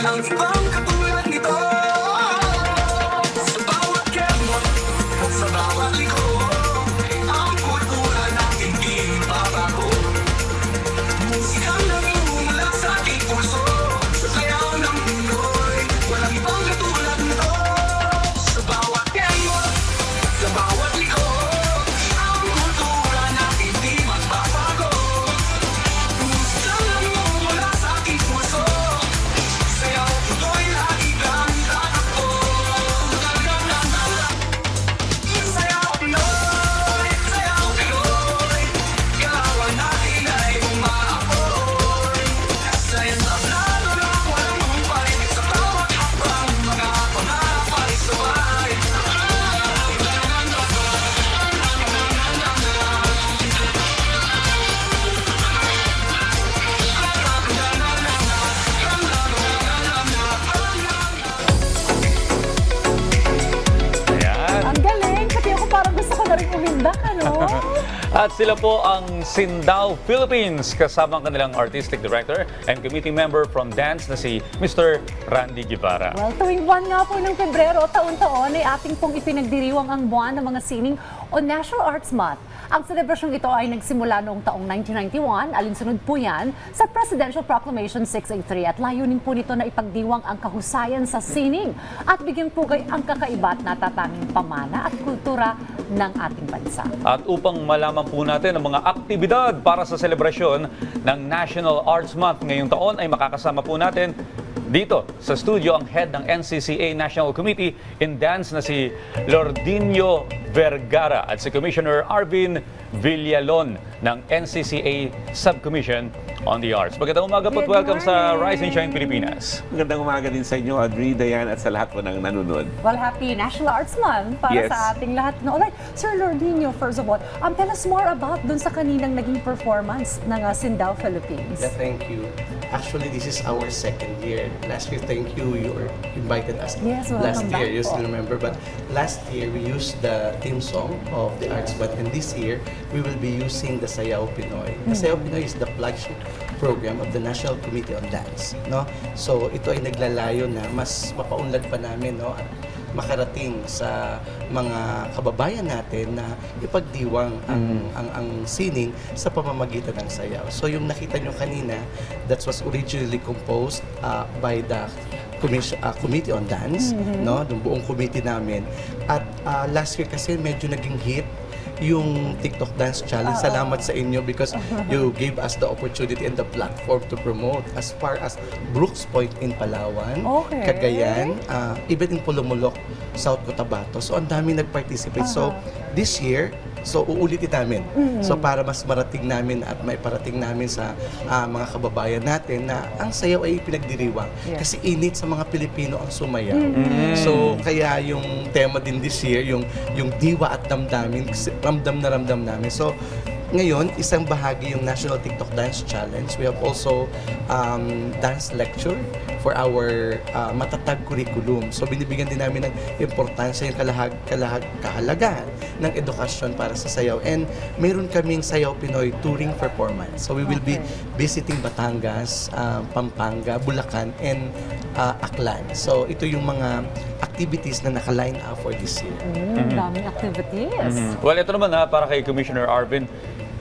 Walang ibang katulad nito. Sa bawat kemot, sa bawat liko, ang kultura natin di babago. Musikang namumula sa ating puso, sa sayaw ng Pinoy. Walang ibang katulad nito. Sa bawat kemot, sa bawat liko, ang kultura natin di magbabago. Musikang namumula sa ating puso, sayaw Pinoy lagi kang tatakbo. Sayaw Pinoy, galawan natin ay umaapoy. Sayaw na lalo na walang humpay, sa bawat hakbang mga pangarap ay sabay. Ayan. Ang galing! Pati ako parang gusto ko na rin umindak, ano? At sila po ang Sindao Philippines kasama ang kanilang artistic director and committee member from dance na si Mr. Randy Guevara. Well, tuwing buwan nga po ng Pebrero, taon-taon ay ating pong ipinagdiriwang ang buwan ng mga sining o National Arts Month. Ang selebrasyong ito ay nagsimula noong taong 1991, alinsunod po yan sa Presidential Proclamation 683 at layunin po nito na ipagdiwang ang kahusayan sa sining at bigyan pugay ang kakaiba at natatanging pamana at kultura ng ating bansa. At upang malaman po natin ang mga aktibidad para sa selebrasyon ng National Arts Month ngayong taon ay makakasama po natin dito sa studio ang head ng NCCA National Committee in Dance na si Lordinio Vergara at si Commissioner Arvin Villalon ng NCCA Subcommission on the Arts. Magandang umaga po at Good welcome sa morning. Rise and Shine Pilipinas. Magandang umaga din sa inyo, Audrey, Dayan, at sa lahat po ng nanonood. Well, happy National Arts Month para Yes. sa ating lahat. No, alright, Sir Lordinio, first of all, tell us more about dun sa kaninang naging performance ng Sindao Philippines. Yeah, thank you. Actually, this is our second year. Last year, thank you, you invited us Yes, last welcome year. back You still po. remember, but last year we used the theme song of the Arts, but in this year we will be using the Sayaw Pinoy. The Sayaw Pinoy is the flagship program of the National Committee on Dance. No, so ito ay naglalayo na mas mapaunlad pa namin, no, at makarating sa mga kababayan natin na ipagdiwang ang sining sa pamamagitan ng sayaw. So yung nakita nyo kanina, that was originally composed by the Committee on Dance, no, yung buong committee namin. At last year kasi medyo naging hit yung TikTok Dance Challenge. Salamat sa inyo because you gave us the opportunity and the platform to promote as far as Brooks Point in Palawan, Okay. Cagayan, even in Pulumulok, South Cotabato. So, ang dami nag-participate. So, this year, so uulitin namin. So, para mas marating namin at may parating namin sa mga kababayan natin na ang sayaw ay pinagdiriwang. Yes. Kasi init sa mga Pilipino ang sumayaw. So, kaya yung tema din this year, yung diwa at damdamin, kasi ramdam namin. So, ngayon, isang bahagi yung National TikTok Dance Challenge. We have also dance lecture for our matatag curriculum. So, binibigyan din namin ng importansya yung kahalagahan ng edukasyon para sa sayaw. And mayroon kaming Sayaw Pinoy touring performance. So, we will be visiting Batangas, Pampanga, Bulacan, and Aklan. So, ito yung mga activities na naka-line up for this year. Daming activities. Well, ito naman para kay Commissioner Arvin.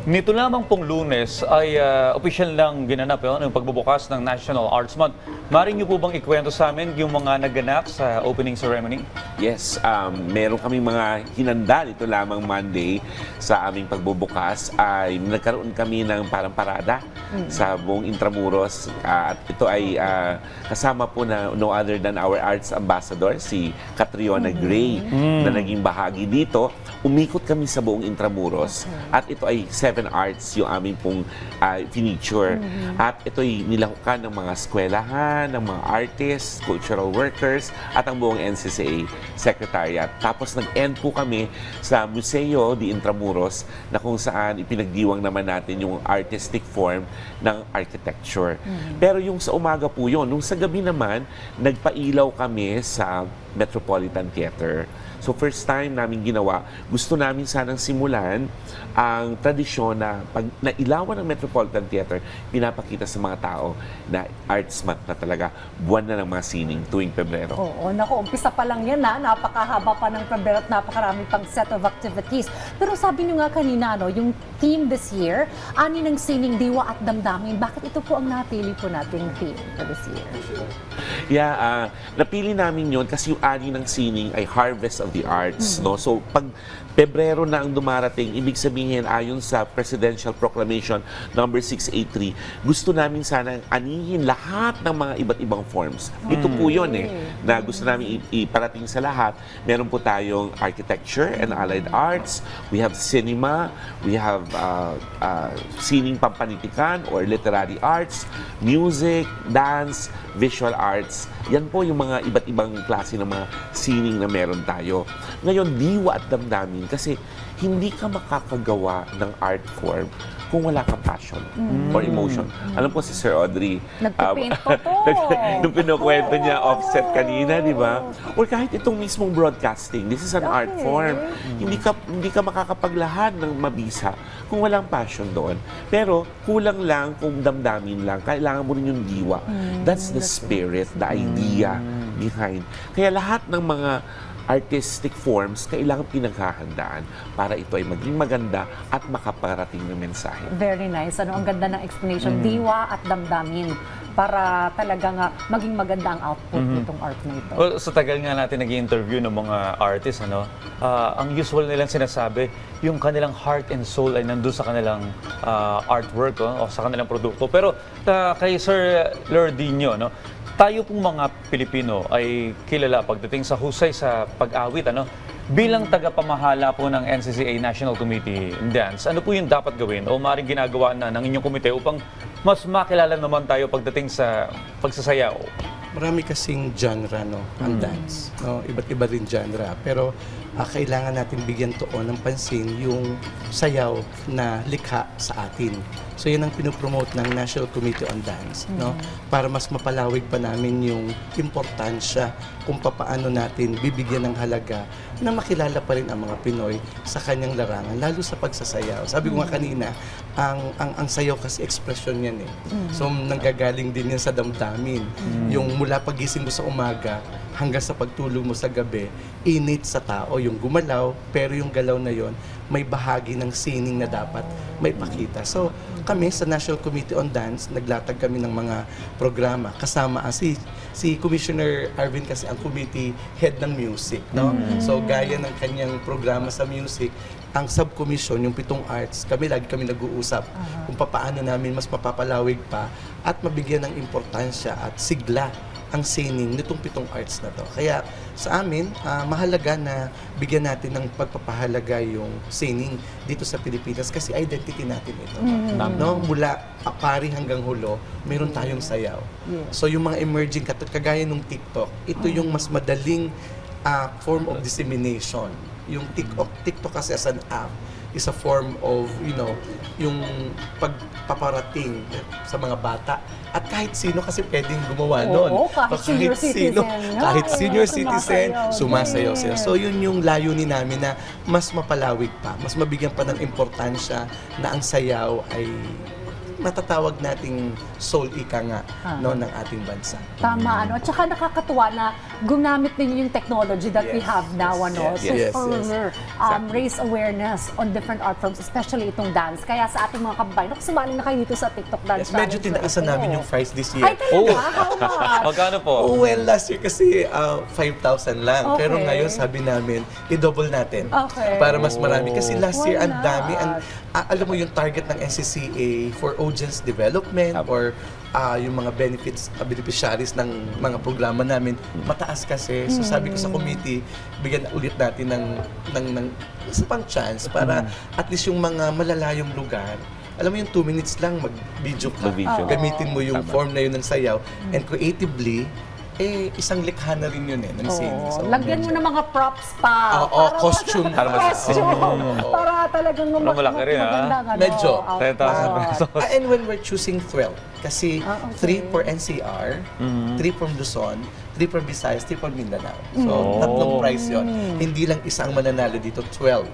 Nito lamang pong Lunes ay opisyal lang ginanap yung pagbubukas ng National Arts Month. Maaari niyo po bang ikwento sa amin yung mga naganap sa opening ceremony? Yes, meron kaming mga hinanda nito lamang Monday sa aming pagbubukas. Ay nagkaroon kami ng parang parada sa buong Intramuros. At ito ay kasama po na no other than our arts ambassador, si Catriona Gray, na naging bahagi dito. Umikot kami sa buong Intramuros. At ito ay 7 arts yung aming pong feature. At ito'y nilahukan ng mga eskwelahan, ng mga artists, cultural workers, at ang buong NCCA Secretariat. Tapos nag-end po kami sa Museo de Intramuros na kung saan ipinagdiwang naman natin yung artistic form ng architecture. Pero yung sa umaga po yun, nung sa gabi naman, nagpailaw kami sa Metropolitan Theater. So first time namin ginawa, gusto namin sanang simulan ang tradisyon na pag nailawan ng Metropolitan Theater, pinapakita sa mga tao na Arts Month na talaga, buwan na ng mga sining tuwing Pebrero. Oo, naku, umpisa pa lang yan ha. Napakahaba pa ng Pebrero at napakarami pang set of activities. Pero sabi niyo nga kanina, no, yung theme this year, ani ng sining, diwa at damdamin. Bakit ito po ang napili po nating theme for this year? Yeah, napili namin yon kasi yung ani ng sining ay Harvest of the Arts. No? So, pag Pebrero na ang dumarating, ibig sabihin, ayon sa Presidential Proclamation number 683, gusto namin sana anihin lahat ng mga iba't ibang forms. Ito po yun na gusto namin iparating sa lahat. Meron po tayong architecture and allied arts, we have cinema, we have sining pampanitikan or literary arts, music, dance, visual arts. Yan po yung mga iba't ibang klase ng mga sining na meron tayo. Ngayon, diwa at damdamin kasi hindi ka makakagawa ng art form kung wala kang passion or emotion. Alam po si Sir Audrey, Nagpipaint pa to. nung pinukwento niya offset kanina, di ba? Or kahit itong mismong broadcasting, this is an art form. Hindi ka makakapaglahad ng mabisa kung walang passion doon. Pero kulang lang kung damdamin lang. Kailangan mo rin yung diwa. That's the spirit, the idea behind. Kaya lahat ng mga artistic forms, kailangan pinaghahandaan para ito ay maging maganda at makaparating ng mensahe. Very nice. Ano, ang ganda ng explanation. Diwa at damdamin para talaga nga maging maganda ang output nitong art na ito. Well, sa tagal nga natin nag-interview ng mga artists, ang usual nilang sinasabi, yung kanilang heart and soul ay nandun sa kanilang artwork o sa kanilang produkto. Pero kay Sir Lordinho, tayo pong mga Pilipino ay kilala pagdating sa husay sa pag-awit. Bilang tagapamahala po ng NCCA National Committee in Dance, ano po yung dapat gawin o maaaring ginagawa na ng inyong komite upang mas makilala naman tayo pagdating sa pagsasayaw? Marami kasing genre, ang dance. Iba't iba rin genre. Pero kailangan natin bigyan tuon ng pansin yung sayaw na likha sa atin. So yun ang pinopromote ng National Committee on Dance, para mas mapalawig pa namin yung importansya kung paano natin bibigyan ng halaga na makilala pa rin ang mga Pinoy sa kanyang larangan, lalo sa pagsasayaw. Sabi ko nga kanina, ang sayaw kasi expression yan eh. So nanggagaling din yan sa damdamin. Yung mula pagising mo sa umaga hanggang sa pagtulog mo sa gabi, init sa tao yung gumalaw, pero yung galaw na yon may bahagi ng sining na dapat may pakita. So, kami sa National Committee on Dance, naglatag kami ng mga programa. Kasama si Commissioner Arvin kasi ang committee head ng music. So, gaya ng kanyang programa sa music, ang subcommission, yung 7 arts, lagi kami nag-uusap kung paano namin mas mapapalawig pa at mabigyan ng importansya at sigla ang sining nitong 7 arts na to. Kaya sa amin, mahalaga na bigyan natin ng pagpapahalaga yung sining dito sa Pilipinas kasi identity natin ito. Mula pari hanggang hulo, mayroon tayong sayaw. So yung mga emerging, kagaya ng TikTok, ito yung mas madaling form of dissemination. Yung TikTok kasi as an app is a form of, yung pagpaparating sa mga bata. At kahit sino kasi pwedeng gumawa nun. Oo, kahit senior citizen. Kahit senior citizen, sumasayaw. sumasayaw sila. So yun yung layunin namin na mas mapalawig pa, mas mabigyan pa ng importansya na ang sayaw ay matatawag nating soul ika nga ng ating bansa. Tama, At saka nakakatuwa na gumamit ninyo yung technology that we have now, Yes. to further raise awareness on different art forms, especially itong dance. Kaya sa ating mga kababayan, sumali na kayo dito sa TikTok Dance Yes, medyo Challenge. tinaasan namin yung price this year. Ay, talaga? How much? Magkano po? Well, last year kasi 5,000 lang. Okay. Pero ngayon sabi namin, i-double natin. Okay. Para mas marami. Kasi last year, Why ang dami. not? Alam mo yung target ng NCCA for audience development or yung mga beneficiaries ng mga programa namin, mataas kasi. So sabi ko sa committee, bigyan ulit natin ng isa pang chance para at least yung mga malalayong lugar, alam mo yung 2 minutes lang mag-video ka. Mag-video. Gamitin mo yung form na yun ng sayaw and creatively isang likha na rin yun ng sining. So, Lagyan mo ng mga props pa. Oo, costume. Para talagang Pero malaki rin, magandang, Medyo. 10,000 pesos. And when we're choosing 12, kasi 3 for NCR, 3 from Luzon, 3 from Visayas, 3 from Mindanao. So, tatlong prize yun. Hindi lang isang mananalo dito, 12.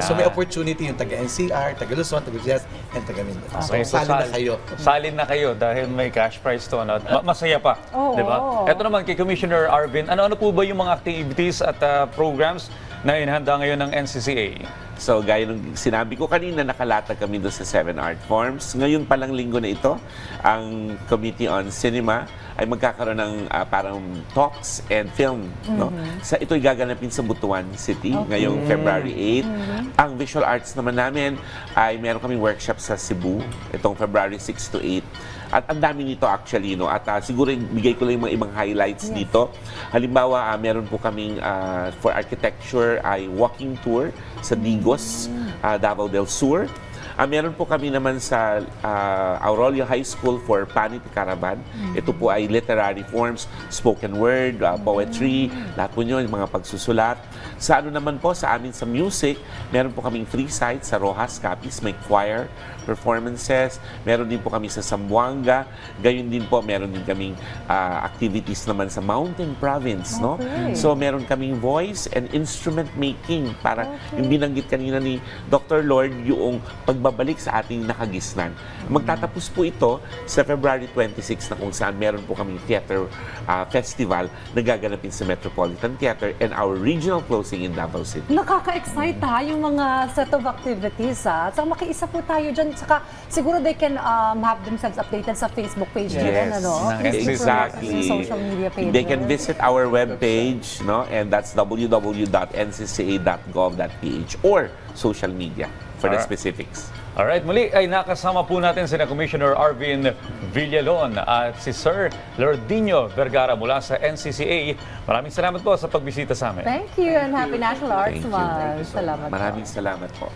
So, may opportunity yung taga-NCR, taga-Luzon, taga-Visayas, and taga-Mindanao. So, Okay, sali na kayo. Salin na kayo dahil may cash prize to. Ano? At masaya pa. Oo. Di ba? Ito naman kay Commissioner Arvin, ano po ba yung mga activities at programs na inihanda ngayon ng NCCA? So, gaya ng sinabi ko kanina, nakalatag kami doon sa 7 art forms. Ngayon palang linggo na ito, ang Committee on Cinema ay magkakaroon ng parang talks and film. No? Ito'y gaganapin sa Butuan City ngayong February 8. Ang visual arts naman namin ay meron kaming workshop sa Cebu, itong February 6 to 8. At ang dami nito actually, no? At siguro bigay ko lang yung mga ibang highlights dito. Halimbawa, meron po kaming for architecture ay walking tour sa Digos, Davao del Sur. Meron po kami naman sa Aurelio High School for Panity Caravan. Ito po ay literary forms, spoken word, poetry, lahat po yun, yung mga pagsusulat. Sa ano naman po, sa amin sa music, meron po kaming free sites sa Rojas, Capiz, may choir performances. Meron din po kami sa Zamboanga. Gayon din po, meron din kaming activities naman sa Mountain Province. No? So, meron kaming voice and instrument making para yung binanggit kanina ni Dr. Lord, yung pagbabalik sa ating nakagisnan. Magtatapos po ito sa February 26 na kung saan meron po kaming theater festival na gaganapin sa Metropolitan Theater and our regional closing in Davao City. Nakaka-excite yung mga set of activities At saka makiisa po tayo dyan. Saka siguro they can have themselves updated sa Facebook page din, ano? Exactly. Social media page. They can visit our webpage, no? And that's www.ncca.gov.ph or social media for the specifics. Alright, muli ay nakasama po natin sina Commissioner Arvin Villalon at si Sir Lordinho Vergara mula sa NCCA. Maraming salamat po sa pagbisita sa amin. Thank you and happy National Arts Thank you. Month. Salamat po. Maraming salamat po.